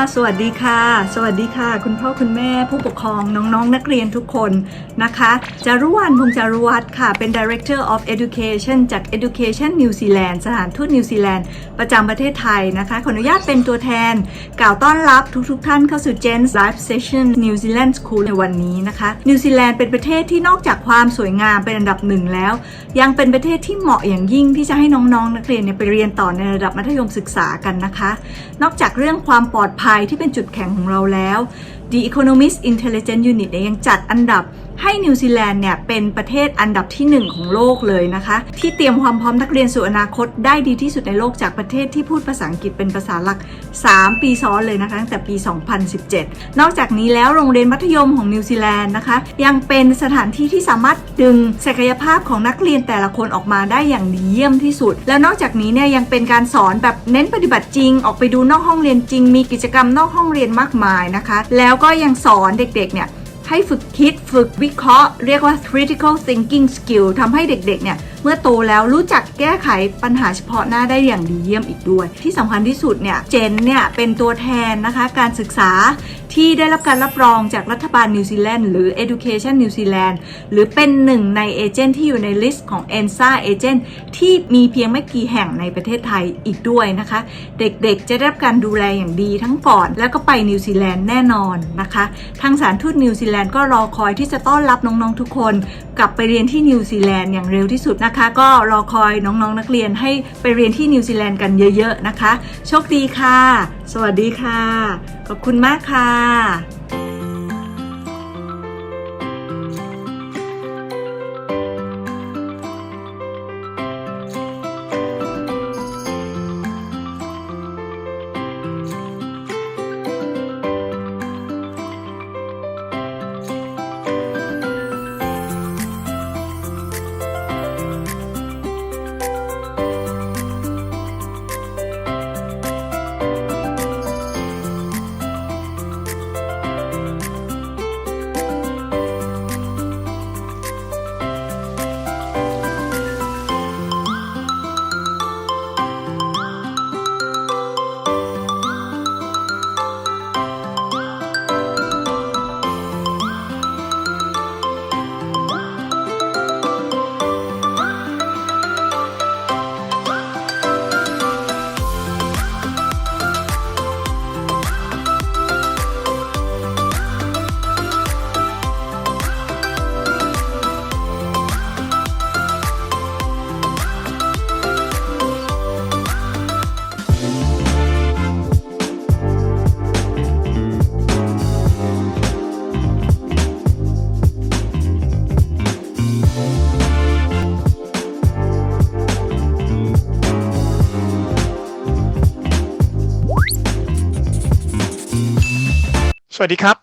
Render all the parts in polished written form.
สวัสดีค่ะสวัสดีค่ะคุณพ่อคุณแม่ผู้ปกครองน้องๆนักเรียนทุกคนนะคะจารุวรรณ พงษ์จารุวัฒน์ค่ะเป็น Director of Education จาก Education New Zealand สถานทูตนิวซีแลนด์ประจำประเทศไทยนะคะขออนุญาตเป็นตัวแทนกล่าวต้อนรับทุกท่านเข้าสู่ GENT Live Session New Zealand School ในวันนี้นะคะนิวซีแลนด์เป็นประเทศที่นอกจากความสวยงามเป็นอันดับหนึ่งแล้วยังเป็นประเทศที่เหมาะอย่างยิ่งที่จะให้น้องๆนักเรียนไปเรียนต่อในระดับมัธยมศึกษากันนะคะนอกจากเรื่องความปลอดภัยที่เป็นจุดแข็งของเราแล้ว The Economist Intelligence Unit ยังจัดอันดับให้นิวซีแลนด์เนี่ยเป็นประเทศอันดับที่1ของโลกเลยนะคะที่เตรียมความพร้อมนักเรียนสู่อนาคตได้ดีที่สุดในโลกจากประเทศที่พูดภาษาอังกฤษเป็นภาษาหลัก3 ปีซ้อนเลยนะคะตั้งแต่ปี 2017 นอกจากนี้แล้วโรงเรียนมัธยมของนิวซีแลนด์นะคะยังเป็นสถานที่ที่สามารถดึงศักยภาพของนักเรียนแต่ละคนออกมาได้อย่างดีเยี่ยมที่สุดแล้วนอกจากนี้เนี่ยยังเป็นการสอนแบบเน้นปฏิบัติจริงออกไปดูนอกห้องเรียนจริงมีกิจกรรมนอกห้องเรียนมากมายนะคะแล้วก็ยังสอนเด็กๆเนี่ยให้ฝึกคิดฝึกวิเคราะห์เรียกว่า critical thinking skill ทำให้เด็กๆเนี่ยเมื่อโตแล้วรู้จักแก้ไขปัญหาเฉพาะหน้าได้อย่างดีเยี่ยมอีกด้วยที่สำคัญที่สุดเนี่ยเจนเนี่ยเป็นตัวแทนนะคะการศึกษาที่ได้รับการรับรองจากรัฐบาลนิวซีแลนด์หรือ Education New Zealand หรือเป็นหนึ่งในเอเจนต์ที่อยู่ในลิสต์ของ ENSA เอเจนต์ที่มีเพียงไม่กี่แห่งในประเทศไทยอีกด้วยนะคะเด็กๆจะได้รับการดูแลอย่างดีทั้งก่อนแล้วก็ไปนิวซีแลนด์แน่นอนนะคะทางสถานทูตนิวซีแลนด์ก็รอคอยที่จะต้อนรับน้องๆทุกคนกลับไปเรียนที่นิวซีแลนด์อย่างเร็วที่สุดนะคะก็รอคอยน้องๆนักเรียนให้ไปเรียนที่นิวซีแลนด์กันเยอะๆนะคะโชคดีค่ะสวัสดีค่ะขอบคุณมากค่ะสวัสดีครับ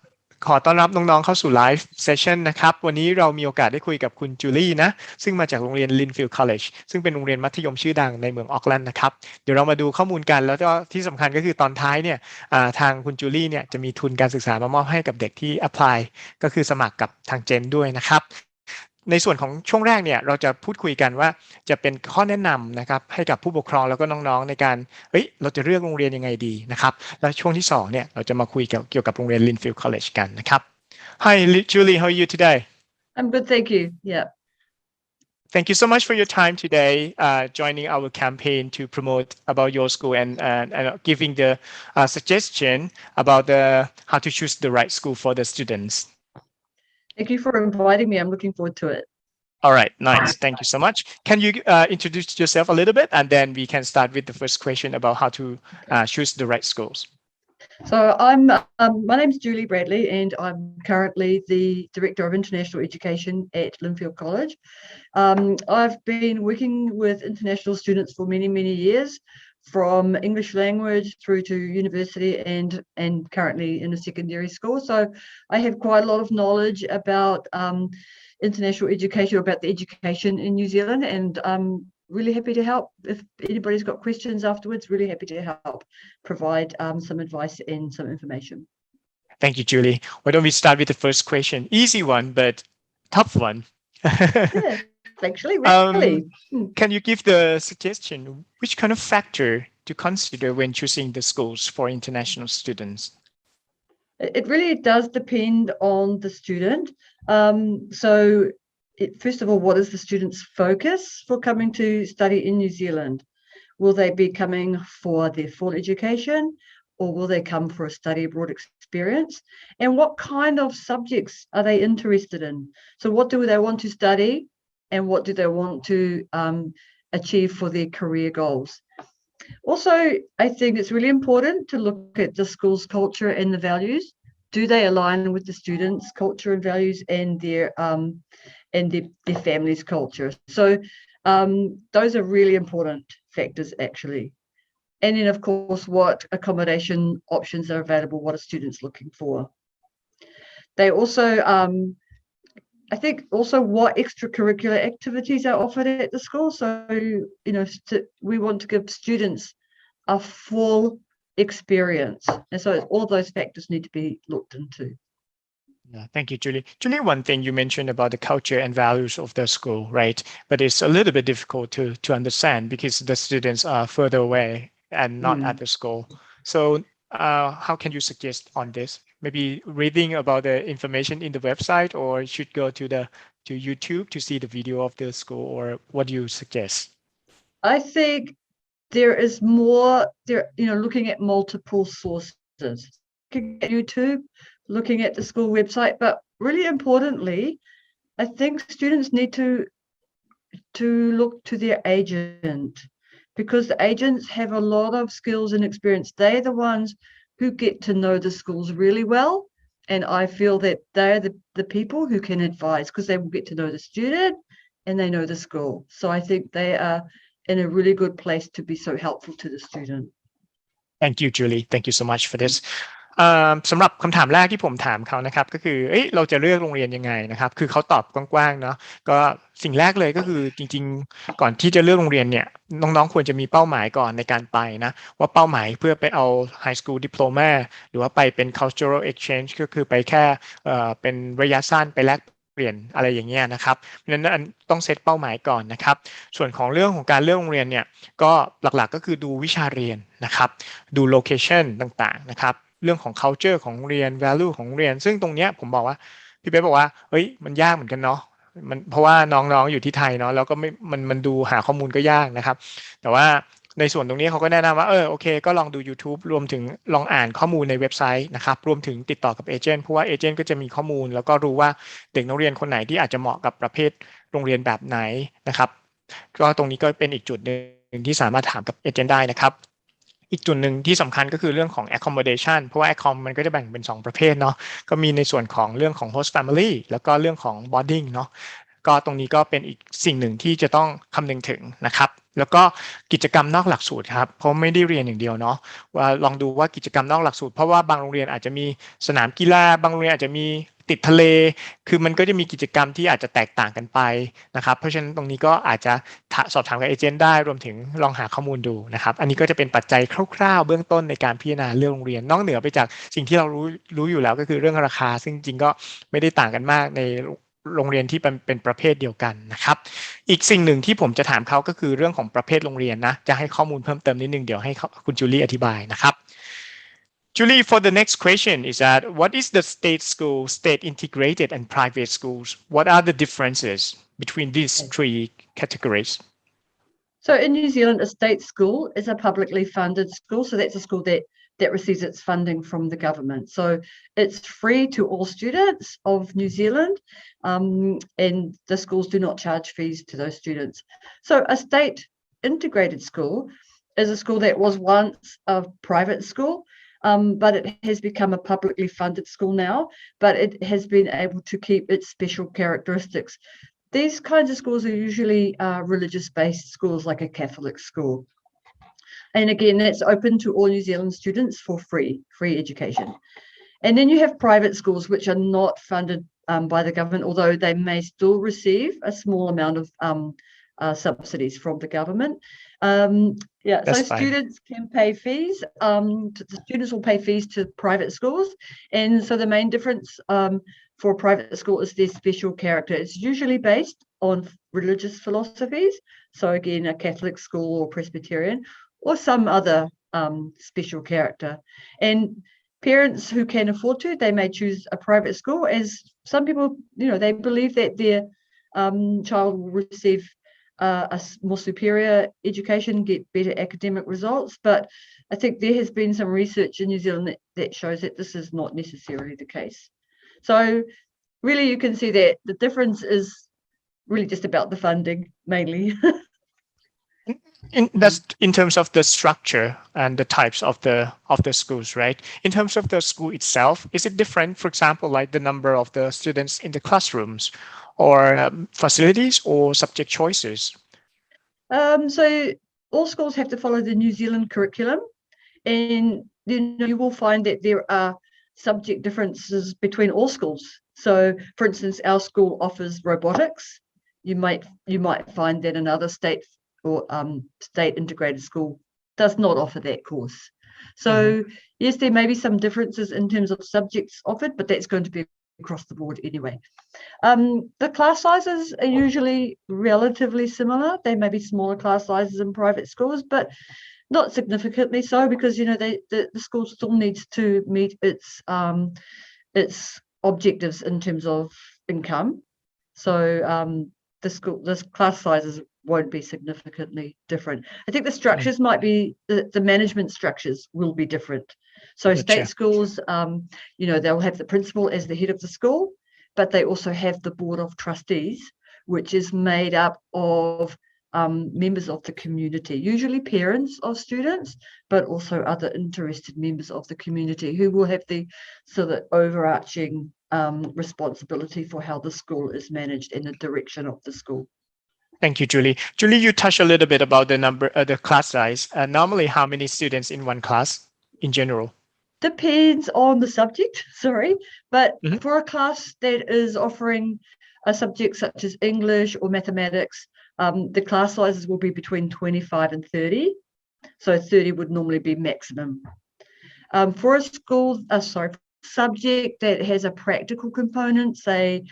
ขอต้อนรับน้องๆเข้าสู่ Live Session นะครับวันนี้เรามีโอกาสได้คุยกับคุณจูลี่นะซึ่งมาจากโรงเรียน Lynfield College ซึ่งเป็นโรงเรียนมัธยมชื่อดังในเมืองออกแลนด์นะครับเดี๋ยวเรามาดูข้อมูลกันแล้วก็ที่สำคัญก็คือตอนท้ายเนี่ยทางคุณจูลี่เนี่ยจะมีทุนการศึกษามามอบให้กับเด็กที่ apply ก็คือสมัครกับทางเจนด้วยนะครับในส่วนของช่วงแรกเนี่ยเราจะพูดคุยกันว่าจะเป็นข้อแนะนำนะครับให้กับผู้ปกครองแล้วก็น้องๆในการเราจะเลือกโรงเรียนยังไงดีนะครับแล้วช่วงที่2เนี่ยเราจะมาคุยเกี่ยวกับโรงเรียน Lynfield College กันนะครับ Hi Julie, how are you today? I'm good, thank you. Yeah. Thank you so much for your time today, joining our campaign to promote about your school and giving the suggestion about how to choose the right school for the students. Thank you for inviting me. I'm looking forward to it. All right, nice. Thank you so much. Can you introduce yourself a little bit, and then we can start with the first question about how to choose the right schools. So my name is Julie Bradley, and I'm currently the Director of International Education at Lynfield College. I've been working with international students for many, many years, from English language through to university and currently in a secondary school. So I have quite a lot of knowledge about international education, about the education in New Zealand, and I'm really happy to help. If anybody's got questions afterwards, really happy to help provide some advice and some information. Thank you, Julie. Why don't we start with the first question? Easy one, but tough one. Yeah, actually, really. Can you give the suggestion? Which kind of factor to consider when choosing the schools for international students? It really does depend on the student. First of all, what is the student's focus for coming to study in New Zealand? Will they be coming for their full education, or will they come for a study abroad experience? And what kind of subjects are they interested in? So what do they want to study, and what do they want to achieve for their career goals? Also, I think it's really important to look at the school's culture and the values. Do they align with the students' culture and values and their family's culture? So those are really important factors, actually. And then, of course, what accommodation options are available, what are students looking for? They also, I think also what extracurricular activities are offered at the school. So, we want to give students a full experience. And so all those factors need to be looked into. Yeah, thank you, Julie. Julie, one thing you mentioned about the culture and values of the school, right? But it's a little bit difficult to understand because the students are further away and not at the school. So how can you suggest on this? Maybe reading about the information in the website, or should go to YouTube to see the video of the school, or what do you suggest? I think there is more there, looking at multiple sources, looking at YouTube, looking at the school website, but really importantly, I think students need to look to their agent, because the agents have a lot of skills and experience. They're the ones who get to know the schools really well. And I feel that they're the people who can advise, because they will get to know the student and they know the school. So I think they are in a really good place to be so helpful to the student. Thank you, Julie. Thank you so much for this. สำหรับคำถามแรกที่ผมถามเขานะครับก็คือเราจะเลือกโรงเรียนยังไงนะครับคือเขาตอบกว้างๆเนาะก็สิ่งแรกเลยก็คือจริงๆก่อนที่จะเลือกโรงเรียนเนี่ยน้องๆควรจะมีเป้าหมายก่อนในการไปนะว่าเป้าหมายเพื่อไปเอา High School Diploma หรือว่าไปเป็น Cultural Exchange ก็คือไปแค่เป็นระยะสั้นไปแลกเปลี่ยนอะไรอย่างเงี้ยนะครับเพราะฉะนั้นต้องเซตเป้าหมายก่อนนะครับส่วนของเรื่องของการเลือกโรงเรียนเนี่ยก็หลักๆก็คือดูวิชาเรียนนะครับดู location ต่างๆนะครับเรื่องของ culture ของโรงเรียน value ของโรงเรียนซึ่งตรงเนี้ยผมบอกว่าพี่เป๊ะบอกว่าเฮ้ยมันยากเหมือนกันเนาะมันเพราะว่าน้องๆอยู่ที่ไทยเนาะแล้วก็ไม่มันดูหาข้อมูลก็ยากนะครับแต่ว่าในส่วนตรงนี้เขาก็แนะนำว่าโอเคก็ลองดู YouTube รวมถึงลองอ่านข้อมูลในเว็บไซต์นะครับรวมถึงติดต่อกับเอเจนต์เพราะว่าเอเจนต์ก็จะมีข้อมูลแล้วก็รู้ว่าเด็กนักเรียนคนไหนที่อาจจะเหมาะกับประเภทโรงเรียนแบบไหนนะครับก็ตรงนี้ก็เป็นอีกจุดหนึ่งที่สามารถถามกับเอเจนต์ได้นะครับอีกจุดหนึ่งที่สำคัญก็คือเรื่องของ accommodation เพราะว่า accom มันก็จะแบ่งเป็น2ประเภทเนาะก็มีในส่วนของเรื่องของ host family แล้วก็เรื่องของ boarding เนาะก็ตรงนี้ก็เป็นอีกสิ่งหนึ่งที่จะต้องคำนึงถึงนะครับแล้วก็กิจกรรมนอกหลักสูตรครับเพราะไม่ได้เรียนอย่างเดียวเนาะว่าลองดูว่ากิจกรรมนอกหลักสูตรเพราะว่าบางโรงเรียนอาจจะมีสนามกีฬาบางโรงเรียนอาจจะมีติดทะเลคือมันก็จะมีกิจกรรมที่อาจจะแตกต่างกันไปนะครับเพราะฉะนั้นตรงนี้ก็อาจจะสอบถามกับเอเจนต์ได้รวมถึงลองหาข้อมูลดูนะครับอันนี้ก็จะเป็นปัจจัยคร่าวๆเบื้องต้นในการพิจารณาเรื่องโรงเรียนนอกเหนือไปจากสิ่งที่เรารู้อยู่แล้วก็คือเรื่องราคาซึ่งจริงก็ไม่ได้ต่างกันมากในโรงเรียนที่เป็นประเภทเดียวกันนะครับอีกสิ่งหนึ่งที่ผมจะถามเขาก็คือเรื่องของประเภทโรงเรียนนะจะให้ข้อมูลเพิ่มเติมนิดนึงเดี๋ยวให้คุณจูลี่อธิบายนะครับJulie, for the next question is that what is the state school, state integrated and private schools? What are the differences between these three categories? So in New Zealand, a state school is a publicly funded school. So that's a school that receives its funding from the government. So it's free to all students of New Zealand, and the schools do not charge fees to those students. So a state integrated school is a school that was once a private school, but it has become a publicly funded school now, but it has been able to keep its special characteristics. These kinds of schools are usually religious-based schools, like a Catholic school. And again, that's open to all New Zealand students for free education. And then you have private schools, which are not funded by the government, although they may still receive a small amount of subsidies from the government. So students can pay fees. The students will pay fees to private schools. And so the main difference for a private school is their special character. It's usually based on religious philosophies. So again, a Catholic school or Presbyterian, or some other special character. And parents who can afford to, they may choose a private school, as some people, they believe that their child will receive a more superior education, get better academic results. But I think there has been some research in New Zealand that shows that this is not necessarily the case. So really you can see that the difference is really just about the funding mainly. That's in terms of the structure and the types of the schools, right? In terms of the school itself, is it different? For example, like the number of the students in the classrooms, or facilities, or subject choices? So all schools have to follow the New Zealand curriculum, and you will find that there are subject differences between all schools. So, for instance, our school offers robotics. You might find that another state or state integrated school does not offer that course. So yes, there may be some differences in terms of subjects offered, but that's going to be across the board anyway. The class sizes are usually relatively similar. They may be smaller class sizes in private schools, but not significantly so, because the school still needs to meet its objectives in terms of income. So the class sizes won't be significantly different. I think the structures might be the management structures will be different. So state schools, they'll have the principal as the head of the school, but they also have the board of trustees, which is made up of members of the community, usually parents of students, but also other interested members of the community who will have the sort of overarching responsibility for how the school is managed and the direction of the school. Thank you, Julie. Julie, you touched a little bit about the class size. Normally, how many students in one class in general? Depends on the subject, sorry, but for a class that is offering a subject such as English or mathematics, the class sizes will be between 25 and 30. So 30 would normally be maximum. For a school, subject that has a practical component, say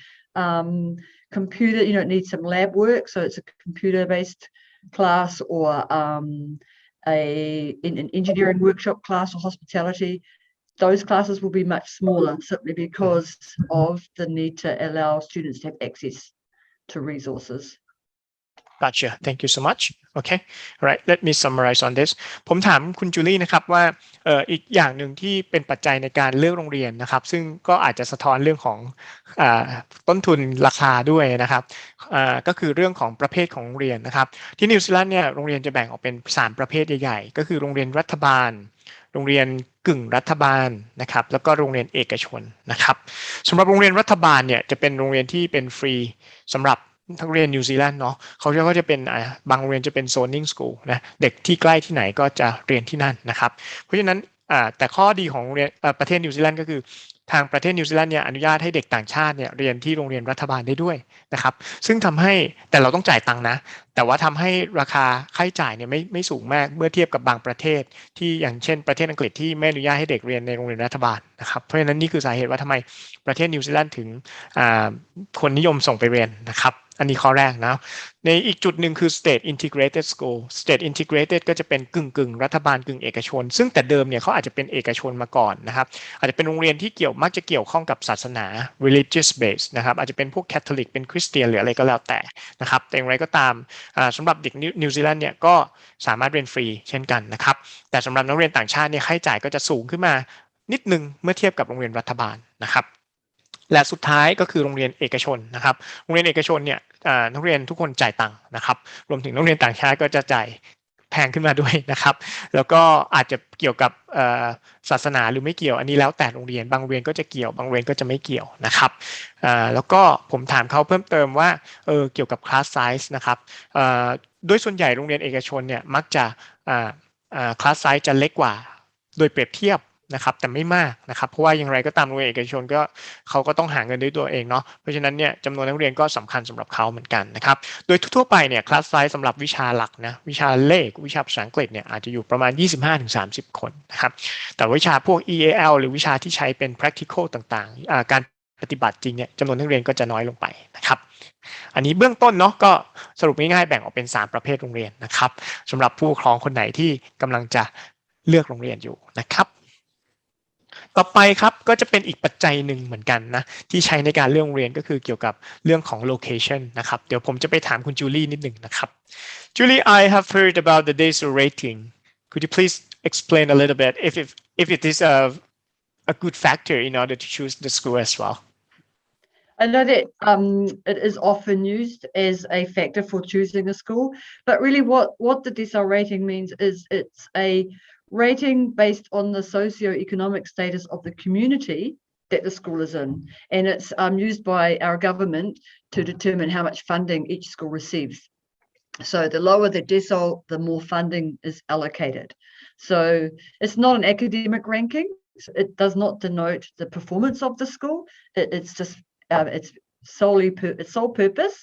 computer, it needs some lab work, so it's a computer-based class, or an engineering workshop class or hospitality. Those classes will be much smaller, simply because of the need to allow students to have access to resources. Gotcha. Thank you so much. Okay. All right. Let me summarize on this. ผมถามคุณจูลี่นะครับว่าอีกอย่างหนึ่งที่เป็นปัจจัยในการเลือกโรงเรียนนะครับซึ่งก็อาจจะสะท้อนเรื่องของต้นทุนราคาด้วยนะครับก็คือเรื่องของประเภทของโรงเรียนนะครับที่นิวซีแลนด์เนี่ยโรงเรียนจะแบ่งออกเป็น3ประเภทใหญ่ๆก็คือโรงเรียนรัฐบาลโรงเรียนกึ่งรัฐบาลนะครับแล้วก็โรงเรียนเอกชนนะครับสำหรับโรงเรียนรัฐบาลเนี่ยจะเป็นโรงเรียนที่เป็นฟรีสำหรับทั้งเรียนนิวซีแลนด์เนาะเขาก็จะเป็นบางโรงเรียนจะเป็น zoning school นะเด็กที่ใกล้ที่ไหนก็จะเรียนที่นั่นนะครับเพราะฉะนั้นแต่ข้อดีของโรงเรียนประเทศนิวซีแลนด์ก็คือทางประเทศนิวซีแลนด์เนี่ยอนุญาตให้เด็กต่างชาติเนี่ยเรียนที่โรงเรียนรัฐบาลได้ด้วยนะครับซึ่งทำให้แต่เราต้องจ่ายตังค์นะแต่ว่าทำให้ราคาค่าใช้จ่ายเนี่ยไม่สูงมากเมื่อเทียบกับบางประเทศที่อย่างเช่นประเทศอังกฤษที่ไม่อนุญาตให้เด็กเรียนในโรงเรียนรัฐบาลนะครับเพราะฉะนั้นนี่คือสาเหตุว่าทำไมประเทศนิวซีแลนด์ถึงคนนิยมส่งไปเรียนนะครับอันนี้ข้อแรกนะในอีกจุดหนึ่งคือ state integrated school state integrated ก็จะเป็นกึ่งรัฐบาลกึ่งเอกชนซึ่งแต่เดิมเนี่ยเขาอาจจะเป็นเอกชนมาก่อนนะครับอาจจะเป็นโรงเรียนที่มักจะเกี่ยวข้องกับศาสนา religious based นะครับอาจจะเป็นพวกแคทอลิกเป็นคริสเตียนหรืออะไรก็แล้วแต่นะครับแต่อย่างไรก็ตามสำหรับเด็กนิวซีแลนด์เนี่ยก็สามารถเรียนฟรีเช่นกันนะครับแต่สำหรับนักเรียนต่างชาติเนี่ยค่าใช้จ่ายก็จะสูงขึ้นมานิดนึงเมื่อเทียบกับโรงเรียนรัฐบาลนะครับและสุดท้ายก็คือโรงเรียนเอกชนนะครับโรงเรียนเอกชนเนี่ยนักเรียนทุกคนจ่ายตังค์นะครับรวมถึงนักเรียนต่างชาติก็จะจ่ายแพงขึ้นมาด้วยนะครับแล้วก็อาจจะเกี่ยวกับศาสนาหรือไม่เกี่ยวอันนี้แล้วแต่โรงเรียนบางโรงเรียนก็จะเกี่ยวบางโรงเรียนก็จะไม่เกี่ยวนะครับแล้วก็ผมถามเขาเพิ่มเติมว่าเกี่ยวกับ class size นะครับโดยส่วนใหญ่โรงเรียนเอกชนเนี่ยมักจะclass size จะเล็กกว่าโดยเปรียบเทียบนะครับแต่ไม่มากนะครับเพราะว่าอย่างไรก็ตามโรงเรียนเอกชนก็เขาก็ต้องหาเงินด้วยตัวเองเนาะเพราะฉะนั้นเนี่ยจำนวนนักเรียนก็สำคัญสำหรับเขาเหมือนกันนะครับโดยทั่วไปเนี่ยคลาสไซส์สำหรับวิชาหลักนะวิชาเลขวิชาภาษาอังกฤษเนี่ยอาจจะอยู่ประมาณ 25-30 คนนะครับแต่วิชาพวก EAL หรือวิชาที่ใช้เป็น practical ต่างๆการปฏิบัติจริงเนี่ยจำนวนนักเรียนก็จะน้อยลงไปนะครับ อันนี้เบื้องต้นเนาะก็สรุปง่ายๆแบ่งออกเป็น3ประเภทโรงเรียนนะครับสำหรับผู้ปกครองคนไหนที่กำลังจะเลือกโรงเรียนอยู่นะครับต่อไปครับก็จะเป็นอีกปัจจัยหนึ่งเหมือนกันนะที่ใช้ในการเลือกโรงเรียนก็คือเกี่ยวกับเรื่องของ location นะครับเดี๋ยวผมจะไปถามคุณจูลี่นิดหนึ่งนะครับ Julie, I have heard about the DESO rating. Could you please explain a little bit if it is a good factor in order to choose the school as well? I know that it is often used as a factor for choosing a school, but really what the DESO rating means is it's a rating based on the socio-economic status of the community that the school is in, and it's used by our government to determine how much funding each school receives. So the lower the decile, the more funding is allocated. So it's not an academic ranking. It does not denote the performance of the school. It's just its sole purpose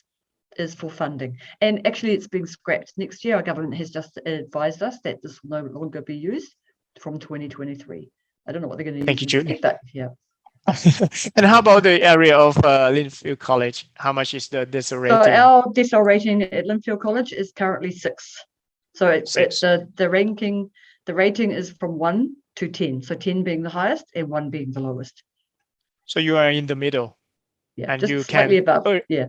is for funding. And actually it's being scrapped. Next year, our government has just advised us that this will no longer be used from 2023. I don't know what they're going to use. Thank you, Julie. But yeah. And how about the area of Lynfield College? How much is the DESO rating? So our decile rating at Lynfield College is currently 6. So it's the rating is from 1 to 10. So 10 being the highest and 1 being the lowest. So you are in the middle. Yeah, and just you slightly can above. Yeah.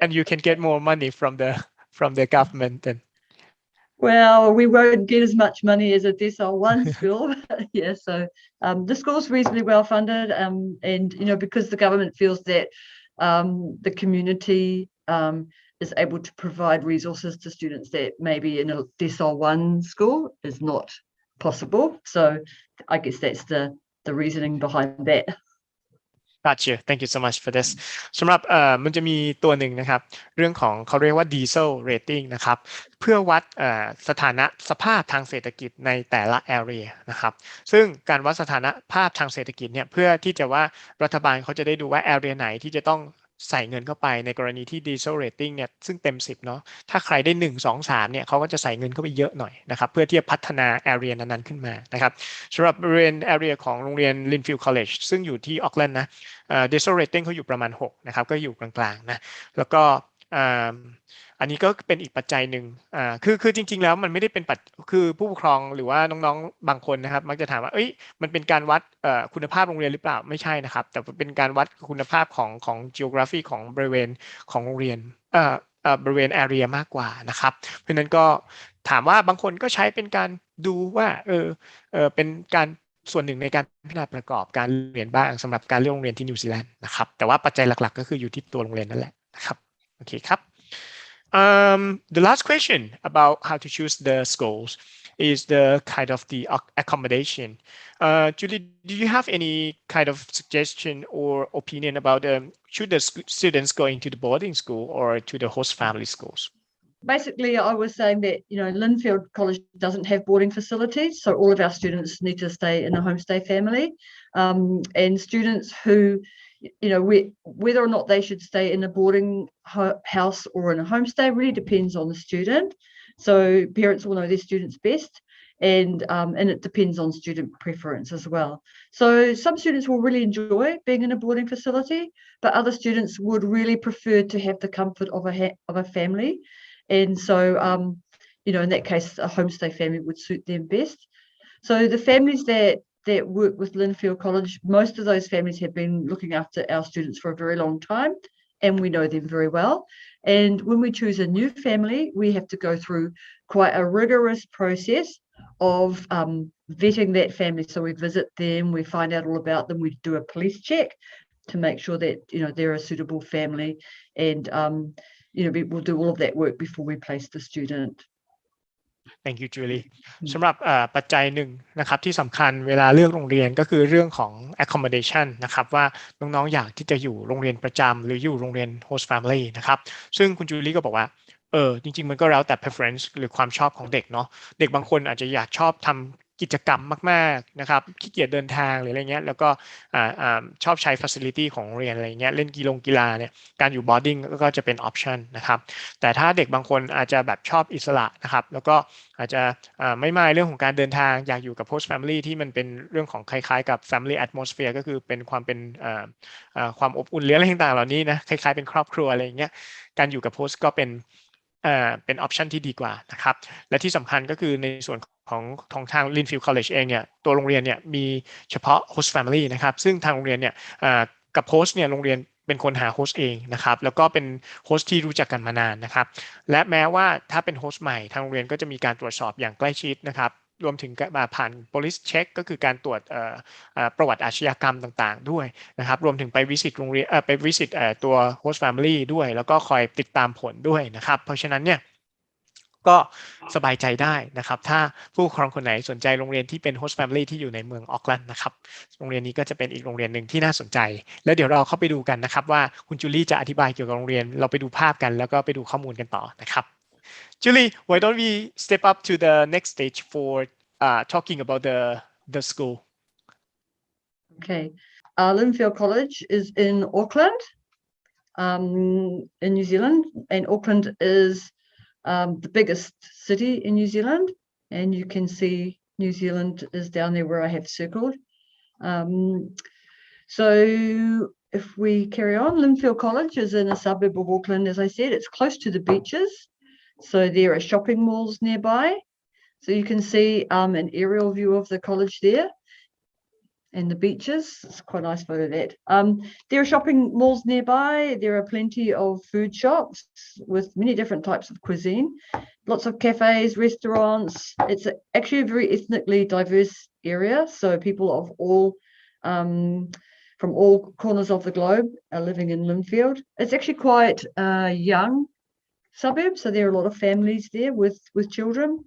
And you can get more money from the government then. Well, we won't get as much money as a decile 1 school. Yeah, so the school's reasonably well funded, and because the government feels that the community is able to provide resources to students that maybe in a decile 1 school is not possible. So I guess that's the reasoning behind that. Gotcha. Thank you so much for this. สำหรับมันจะมีตัวหนึ่งนะครับเรื่องของเขาเรียกว่า diesel rating นะครับเพื่อวัดสถานะสภาพทางเศรษฐกิจในแต่ละ area นะครับซึ่งการวัดสถานะภาพทางเศรษฐกิจเนี่ยเพื่อที่จะว่ารัฐบาลเขาจะได้ดูว่า area ไหนที่จะต้องใส่เงินเข้าไปในกรณีที่ diesel rating เนี่ยซึ่งเต็ม10เนาะถ้าใครได้1 2 3เนี่ยเขาก็จะใส่เงินเข้าไปเยอะหน่อยนะครับเพื่อที่จะพัฒนา area นั้นๆขึ้นมานะครับสำหรับบริเวณ area ของโรงเรียน Lynfield College ซึ่งอยู่ที่ Auckland นะdiesel rating เขาอยู่ประมาณ6นะครับก็อยู่กลางๆนะแล้วก็อันนี้ก็เป็นอีกปัจจัยหนึ่งคือจริงๆแล้วมันไม่ได้เป็นคือผู้ปกครองหรือว่าน้องๆบางคนนะครับมักจะถามว่ามันเป็นการวัดคุณภาพโรงเรียนหรือเปล่าไม่ใช่นะครับแต่เป็นการวัดคุณภาพของ geography ของบริเวณของโรงเรียนบริเวณ area มากกว่านะครับเพราะฉะนั้นก็ถามว่าบางคนก็ใช้เป็นการดูว่าเป็นการส่วนหนึ่งในการพัฒนาประกอบการเรียนบ้างสำหรับการเลือกโรงเรียนที่นิวซีแลนด์นะครับแต่ว่าปัจจัยหลักๆก็คืออยู่ที่ตัวโรงเรียนนั่นแหละนะครับโอเคครับthe last question about how to choose the schools is the kind of the accommodation. Julie, do you have any kind of suggestion or opinion about should the students go into the boarding school or to the host family schools? Basically, I was saying that, Lynfield College doesn't have boarding facilities, so all of our students need to stay in a homestay family. And students who, whether or not they should stay in a boarding house or in a homestay really depends on the student. So parents will know their students best, and it depends on student preference as well. So some students will really enjoy being in a boarding facility, but other students would really prefer to have the comfort of a family. And so, in that case, a homestay family would suit them best. So the families that work with Lynfield College, most of those families have been looking after our students for a very long time, and we know them very well. And when we choose a new family, we have to go through quite a rigorous process of vetting that family. So we visit them, we find out all about them, we do a police check to make sure that, they're a suitable family, and we'll do all of that work before we place the student. Thank you, Julie. สำหรับปัจจัยหนึ่งนะครับที่สำคัญเวลาเลือกโรงเรียนก็คือเรื่องของ accommodation นะครับว่าน้องๆอยากที่จะอยู่โรงเรียนประจำหรืออยู่โรงเรียน host family นะครับซึ่งคุณจูลี่ก็บอกว่าจริงๆมันก็แล้วแต่ preference หรือความชอบของเด็กเนาะเด็กบางคนอาจจะอยากชอบท กิจกรรมมากๆนะครับขี้เกียจเดินทางหรืออะไรเงี้ยแล้วก็ชอบใช้ facility ของโรงเรียนอะไรเงี้ยเล่นกีฬาเนี่ยการอยู่ boarding ก็จะเป็น option นะครับแต่ถ้าเด็กบางคนอาจจะแบบชอบอิสระนะครับแล้วก็อาจจะไม่มายเรื่องของการเดินทางอยากอยู่กับ host family ที่มันเป็นเรื่องของคล้ายๆกับ family atmosphere ก็คือเป็นความเป็นความอบอุ่นหรืออะไรต่างๆเหล่านี้นะคล้ายๆเป็นครอบครัวอะไรอย่างเงี้ยการอยู่กับ host ก็เป็นออปชันที่ดีกว่านะครับและที่สำคัญก็คือในส่วนของทาง Lynfield College เองเนี่ยตัวโรงเรียนเนี่ยมีเฉพาะ host family นะครับซึ่งทางโรงเรียนเนี่ยกับ host เนี่ยโรงเรียนเป็นคนหา host เองนะครับแล้วก็เป็น host ที่รู้จักกันมานานนะครับและแม้ว่าถ้าเป็น host ใหม่ทางโรงเรียนก็จะมีการตรวจสอบอย่างใกล้ชิดนะครับรวมถึงผ่าน police check ก็คือการตรวจประวัติอาชญากรรมต่างๆด้วยนะครับรวมถึงไปวิสิตโรงเรียนไปวิสิตตัว host family ด้วยแล้วก็คอยติดตามผลด้วยนะครับเพราะฉะนั้นเนี่ยก็สบายใจได้นะครับถ้าผู้ปกครองคนไหนสนใจโรงเรียนที่เป็น host family ที่อยู่ในเมืองออกแลนด์นะครับโรงเรียนนี้ก็จะเป็นอีกโรงเรียนหนึ่งที่น่าสนใจแล้วเดี๋ยวเราเข้าไปดูกันนะครับว่าคุณจูลี่จะอธิบายเกี่ยวกับโรงเรียนเราไปดูภาพกันแล้วก็ไปดูข้อมูลกันต่อนะครับ Julie, why don't we step up to the next stage for talking about the school? Okay. Lynfield College is in Auckland, in New Zealand, and Auckland is the biggest city in New Zealand, and you can see New Zealand is down there where I have circled. So if we carry on, Lynfield College is in a suburb of Auckland. As I said, it's close to the beaches, so there are shopping malls nearby. So you can see an aerial view of the college there and the beaches. It's quite a nice photo of that. There are shopping malls nearby. There are plenty of food shops with many different types of cuisine. Lots of cafes, restaurants. It's actually a very ethnically diverse area. So people of all, from all corners of the globe are living in Lynfield. It's actually quite a young suburb. So there are a lot of families there with children.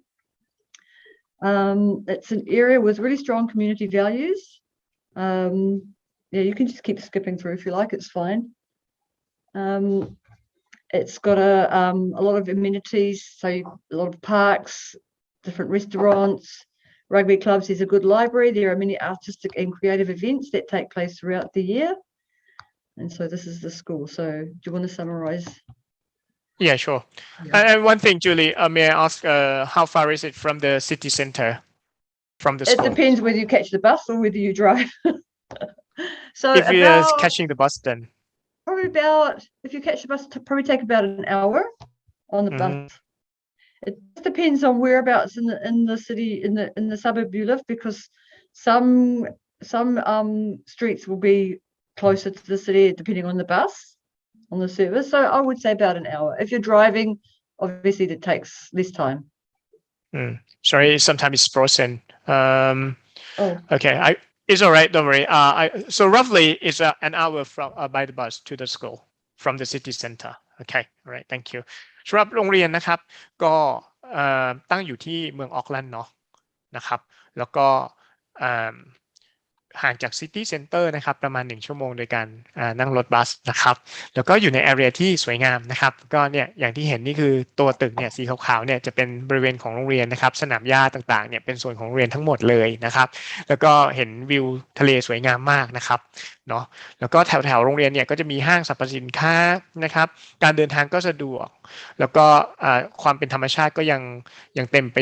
It's an area with really strong community values. Yeah, you can just keep skipping through if you like, it's fine. It's got a lot of amenities, so a lot of parks, different restaurants, rugby clubs. There's a good library. There are many artistic and creative events that take place throughout the year. And so this is the school. So do you want to summarize? Yeah, sure. Yeah. And one thing, Julie, may I ask how far is it from the city center, from the school? It depends whether you catch the bus or whether you drive. So If you're catching the bus, then probably about, if you catch the bus, probably take about an hour on the bus. It depends on whereabouts in the city, in the suburb you live, because some streets will be closer to the city depending on the bus, on the service. So I would say about an hour. If you're driving, obviously that takes less time. Sorry, sometimes it's frozen. Okay, it's all right. Don't worry. So roughly, it's an hour from by the bus to the school from the city center. Okay, all right. Thank you. สำหรับโรงเรียนนะครับก็ตั้งอยู่ที่เมืองออกแลนด์เนาะนะครับแล้วก็ห่างจากซิตี้เซ็นเตอร์นะครับประมาณ1ชั่วโมงโดยการนั่งรถบัสนะครับแล้วก็อยู่ในแอเรียที่สวยงามนะครับก็เนี่ยอย่างที่เห็นนี่คือตัวตึกเนี่ยสีขาวๆเนี่ยจะเป็นบริเวณของโรงเรียนนะครับสนามหญ้าต่างๆเนี่ยเป็นส่วนของโรงเรียนทั้งหมดเลยนะครับแล้วก็เห็นวิวทะเลสวยงามมากนะครับเนาะแล้วก็แถวๆโรงเรียนเนี่ยก็จะมีห้างสรรพสินค้านะครับการเดินทางก็สะดวกแล้วก็ความเป็นธรรมชาติก็ยังเต็มไป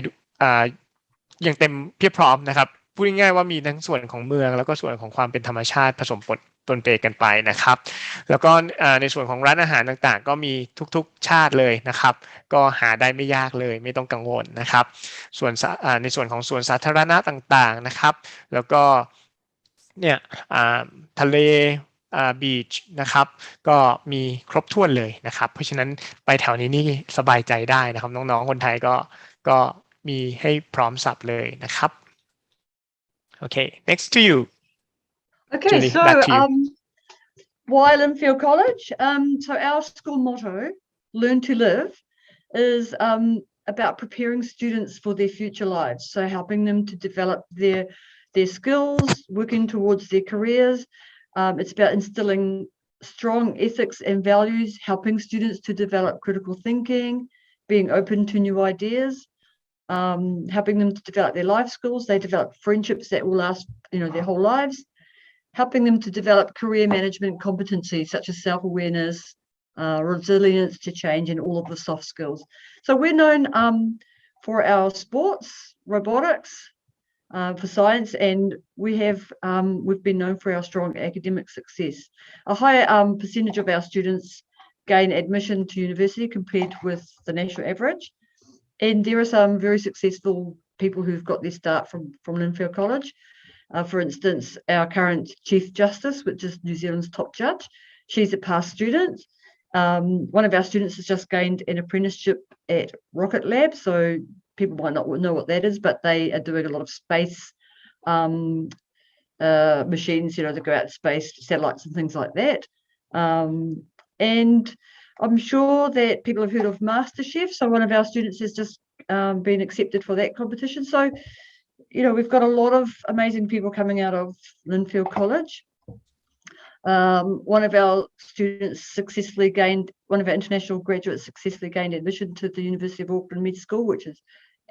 ยังเต็มเพียบพร้อมนะครับพูดง่ายๆว่ามีทั้งส่วนของเมืองแล้วก็ส่วนของความเป็นธรรมชาติผสมปนเปกันไปนะครับแล้วก็ในส่วนของร้านอาหารต่างๆก็มีทุกๆชาติเลยนะครับก็หาได้ไม่ยากเลยไม่ต้องกังวลนะครับส่วนในส่วนของสวนสาธารณะต่างๆนะครับแล้วก็เนี่ยทะเลบีชนะครับก็มีครบถ้วนเลยนะครับเพราะฉะนั้นไปแถวนี้นี่สบายใจได้นะครับน้องๆคนไทยก็มีให้พร้อมสับเลยนะครับ Okay, next to you. Okay, Julie, so back to you. Why Lynfield College? So our school motto, Learn to Live, is about preparing students for their future lives. So helping them to develop their skills, working towards their careers. It's about instilling strong ethics and values, helping students to develop critical thinking, being open to new ideas. helping them to develop their life skills. They develop friendships that will last, their whole lives, helping them to develop career management competencies such as self-awareness, resilience to change, and all of the soft skills. So we're known for our sports, robotics, for science, and we've been known for our strong academic success. A higher percentage of our students gain admission to university compared with the national average. And there are some very successful people who've got their start from Lynfield College. For instance, our current Chief Justice, which is New Zealand's top judge, she's a past student. One of our students has just gained an apprenticeship at Rocket Lab. So people might not know what that is, but they are doing a lot of space machines, that go out to space, satellites and things like that. And I'm sure that people have heard of MasterChef. So one of our students has just been accepted for that competition. So, we've got a lot of amazing people coming out of Lynfield College. One of our international graduates successfully gained admission to the University of Auckland Med School, which is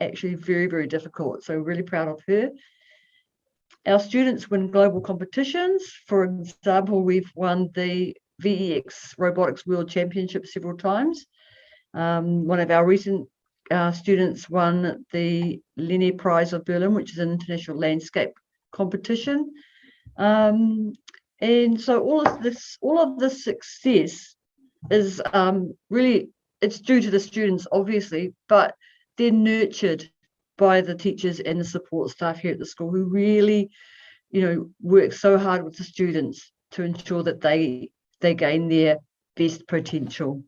actually very, very difficult. So really proud of her. Our students win global competitions. For example, we've won the VEX Robotics World Championship several times. One of our recent students won the Lenny Prize of Berlin, which is an international landscape competition. And so all of this success is really, it's due to the students, obviously, but they're nurtured by the teachers and the support staff here at the school who really, work so hard with the students to ensure that they gain their best potential.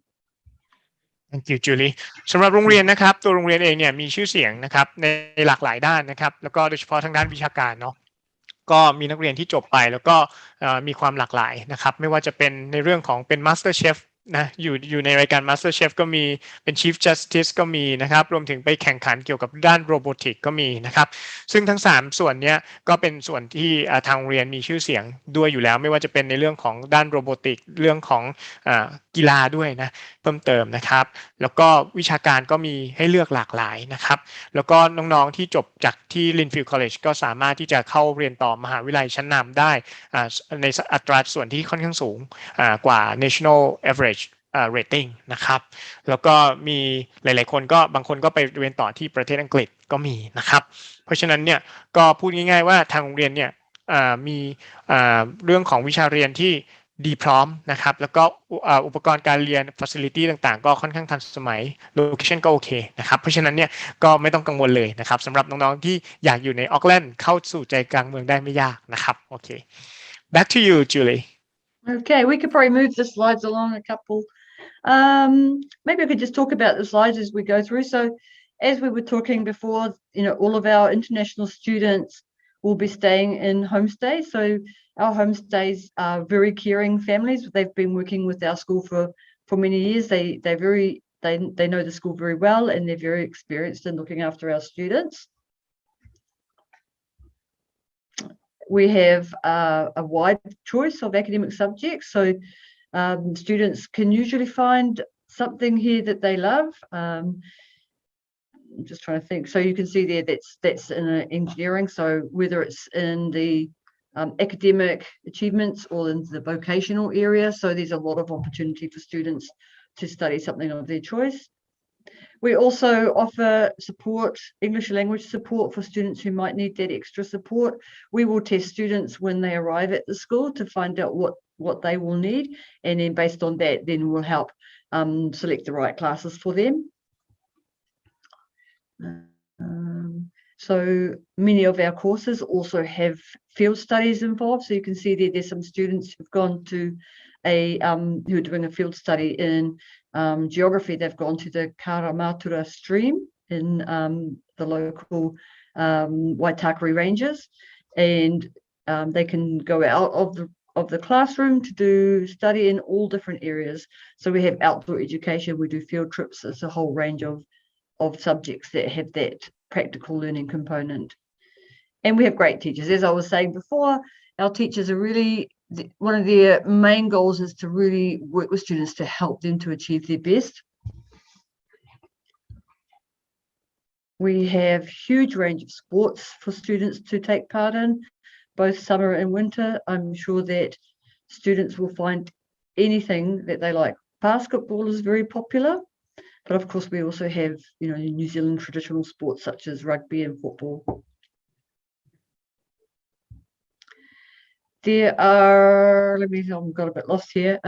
Thank you, Julie. สำหรับโรงเรียนนะครับตัวโรงเรียนเองเนี่ยมีชื่อเสียงนะครับในหลากหลายด้านนะครับแล้วก็โดยเฉพาะทางด้านวิชาการเนาะก็มีนักเรียนที่จบไปแล้วก็มีความหลากหลายนะครับไม่ว่าจะเป็นในเรื่องของเป็น Master Chef นะอยู่ในรายการ Master Chef ก็มีเป็น Chief Justice ก็มีนะครับรวมถึงไปแข่งขันเกี่ยวกับด้านโรบอติกก็มีนะครับซึ่งทั้ง3ส่วนเนี้ยก็เป็นส่วนที่ทางโรงเรียนมีชื่อเสียงด้วยอยู่แล้วไม่ว่าจะเป็นในเรื่องของด้านโรบอติกเรื่องของกีฬาด้วยนะเพิ่มเติมนะครับแล้วก็วิชาการก็มีให้เลือกหลากหลายนะครับแล้วก็น้องๆที่จบจากที่ Lynfield College ก็สามารถที่จะเข้าเรียนต่อมหาวิทยาลัยชั้นนำได้ในอัตราส่วนที่ค่อนข้างสูงกว่า national average rating นะครับแล้วก็มีหลายๆคนก็บางคนก็ไปเรียนต่อที่ประเทศอังกฤษก็มีนะครับเพราะฉะนั้นเนี่ยก็พูดง่ายๆว่าทางโรงเรียนเนี่ยมีเรื่องของวิชาเรียนที่ดีพร้อมนะครับแล้วก็อุปกรณ์การเรียน facility ต่างๆก็ค่อนข้างทันสมัย location ก็โอเคนะครับเพราะฉะนั้นเนี่ยก็ไม่ต้องกังวลเลยนะครับสำหรับน้องๆที่อยากอยู่ในออกแลนด์เข้าสู่ใจกลางเมืองได้ไม่ยากนะครับโอเค back to you Julie. Okay, we could probably move the slides along a couple. Maybe I could just talk about the slides as we go through. So as we were talking before, all of our international students will be staying in homestays. So our homestays are very caring families. They've been working with our school for many years. They know the school very well, and they're very experienced in looking after our students. We have a wide choice of academic subjects. So students can usually find something here that they love. I'm just trying to think. So you can see there that's in engineering. So whether it's in the academic achievements or in the vocational area. So there's a lot of opportunity for students to study something of their choice. We also offer support, English language support for students who might need that extra support. We will test students when they arrive at the school to find out what they will need. And then based on that, then we'll help select the right classes for them. So many of our courses also have field studies involved. So you can see there's some students who've gone to who are doing a field study in geography. They've gone to the Karamatura stream in the local Waitakere Ranges, and they can go out of the classroom to do study in all different areas. So we have outdoor education, we do field trips. It's a whole range of subjects that have that practical learning component. And we have great teachers. As I was saying before, our teachers are really, one of their main goals is to really work with students to help them to achieve their best. We have huge range of sports for students to take part in, both summer and winter. I'm sure that students will find anything that they like. Basketball is very popular, but of course we also have, New Zealand traditional sports such as rugby and football. There are, I've got a bit lost here.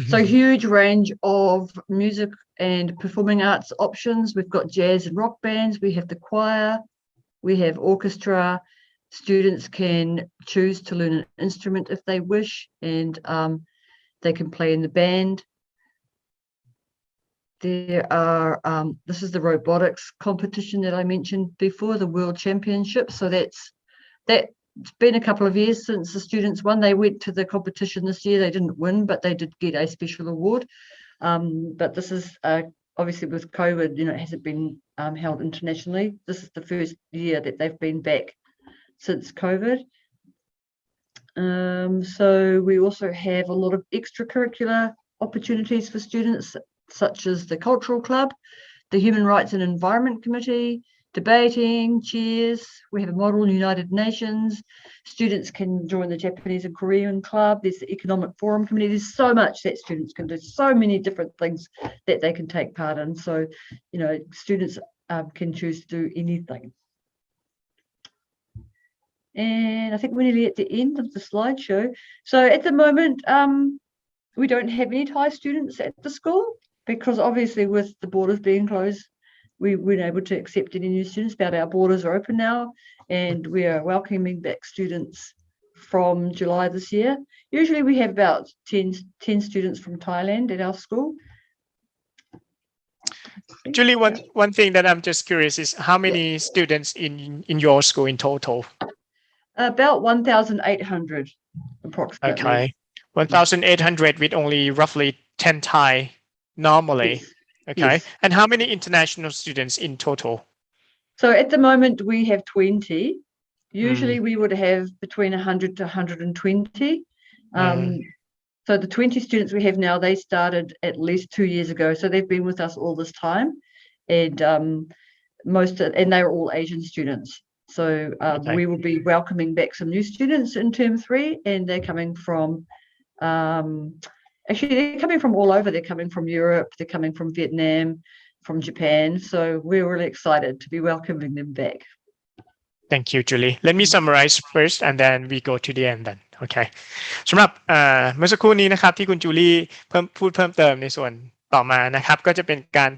So huge range of music and performing arts options. We've got jazz and rock bands. We have the choir. We have orchestra. Students can choose to learn an instrument if they wish, and they can play in the band. There are, this is the robotics competition that I mentioned before, the World Championship. So that's been a couple of years since the students won. They went to the competition this year. They didn't win, but they did get a special award. But this is obviously with COVID, it hasn't been held internationally. This is the first year that they've been back since COVID. So we also have a lot of extracurricular opportunities for students, such as the Cultural Club, the Human Rights and Environment Committee, debating, cheers. We have a model United Nations. Students can join the Japanese and Korean Club. There's the Economic Forum Committee. There's so much that students can do, so many different things that they can take part in. So, students can choose to do anything. And I think we're nearly at the end of the slideshow. So at the moment, we don't have any Thai students at the school because obviously with the borders being closed, we weren't able to accept any new students, but our borders are open now and we are welcoming back students from July this year. Usually we have about 10 students from Thailand at our school. Julie, one thing that I'm just curious is how many students in your school in total? About 1,800 approximately. Okay, 1,800 with only roughly 10 Thai normally. Yes. Okay, Yes. and how many international students in total? So at the moment we have 20. Usually we would have between 100 to 120. So the 20 students we have now, they started at least 2 years ago. So they've been with us all this time, and and they were all Asian students. So Okay. we will be welcoming back some new students in term 3, and they're coming from actually they're coming from all over. They're coming from Europe, they're coming from Vietnam, from Japan. So we're really excited to be welcoming them back. Thank you, Julie. Let me summarize first and then we go to the end then. Okay. สำหรับเมื่อสักครู่นี้นะครับที่คุณจูลี่พูดเพิ่มเติมในส่วนต่อมานะครับก็จะเป็นการ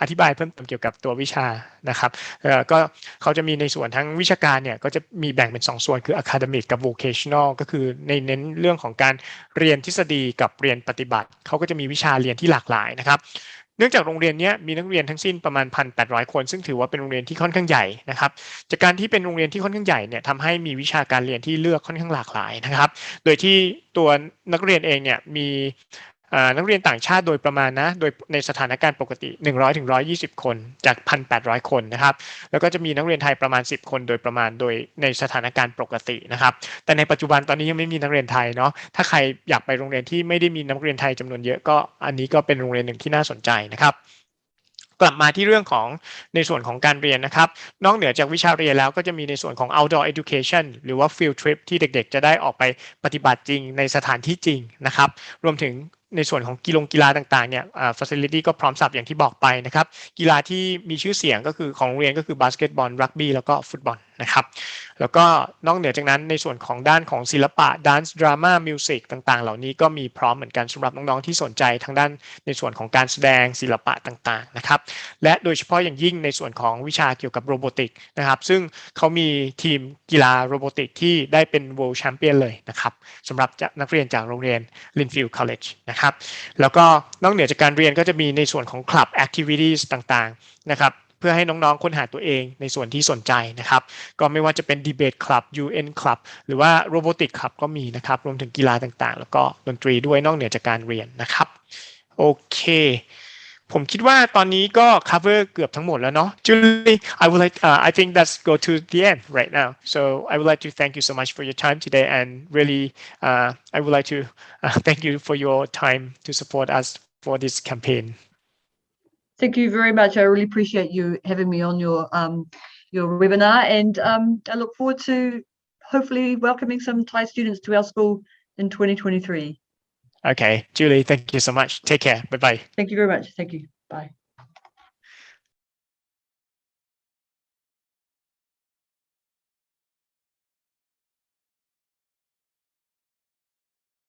อธิบายเพิ่มเติมเกี่ยวกับตัววิชานะครับก็เขาจะมีในส่วนทั้งวิชาการเนี่ยก็จะมีแบ่งเป็น2ส่วนคือ academic กับ vocational ก็คือในเน้นเรื่องของการเรียนทฤษฎีกับเรียนปฏิบัติเขาก็จะมีวิชาเรียนที่หลากหลายนะครับเนื่องจากโรงเรียนนี้มีนักเรียนทั้งสิ้นประมาณ 1,800 คนซึ่งถือว่าเป็นโรงเรียนที่ค่อนข้างใหญ่นะครับจากการที่เป็นโรงเรียนที่ค่อนข้างใหญ่เนี่ยทำให้มีวิชาการเรียนที่เลือกค่อนข้างหลากหลายนะครับโดยที่ตัวนักเรียนเองเนี่ยมีนักเรียนต่างชาติโดยประมาณนะโดยในสถานการณ์ปกติ100ถึง120คนจาก 1,800 คนนะครับแล้วก็จะมีนักเรียนไทยประมาณ10คนโดยประมาณโดยในสถานการณ์ปกตินะครับแต่ในปัจจุบันตอนนี้ยังไม่มีนักเรียนไทยเนาะถ้าใครอยากไปโรงเรียนที่ไม่ได้มีนักเรียนไทยจำนวนเยอะก็อันนี้ก็เป็นโรงเรียนหนึ่งที่น่าสนใจนะครับกลับมาที่เรื่องของในส่วนของการเรียนนะครับนอกเหนือจากวิชาเรียนแล้วก็จะมีในส่วนของ outdoor education หรือว่า field trip ที่เด็กๆจะได้ออกไปปฏิบัติจริงในสถานที่จริงนะครับรวมถึงในส่วนของกีฬาต่างๆเนี่ยfacility ก็พร้อมสับอย่างที่บอกไปนะครับกีฬาที่มีชื่อเสียงก็คือของโรงเรียนก็คือบาสเกตบอลรักบี้แล้วก็ฟุตบอลนะครับแล้วก็นอกเหนือจากนั้นในส่วนของด้านของศิลปะ dance drama music ต่างๆเหล่านี้ก็มีพร้อมเหมือนกันสำหรับน้องๆที่สนใจทางด้านในส่วนของการแสดงศิลปะต่างๆนะครับและโดยเฉพาะอย่างยิ่งในส่วนของวิชาเกี่ยวกับโรบอติกนะครับซึ่งเขามีทีมกีฬาโรบอติกที่ได้เป็น world champion เลยนะครับสำหรับนักเรียนจากโรงเรียน Lynfield College นะครับแล้วก็นอกเหนือจากการเรียนก็จะมีในส่วนของ club activities ต่างๆนะครับเพื่อให้น้องๆค้นหาตัวเองในส่วนที่สนใจนะครับก็ไม่ว่าจะเป็น debate club UN club หรือว่า robotic club ก็มีนะครับรวมถึงกีฬาต่างๆแล้วก็ดนตรีด้วยนอกเหนือจากการเรียนนะครับโอเคผมคิดว่าตอนนี้ก็ cover เกือบทั้งหมดแล้วเนาะ Julie I would like I think that's go to the end right now so I would like to thank you so much for your time today and really I would like to thank you for your time to support us for this campaign Thank you very much. I really appreciate you having me on your webinar, and I look forward to hopefully welcoming some Thai students to our school in 2023. Okay, Julie, thank you so much. Take care. Bye bye. Thank you very much. Thank you. Bye.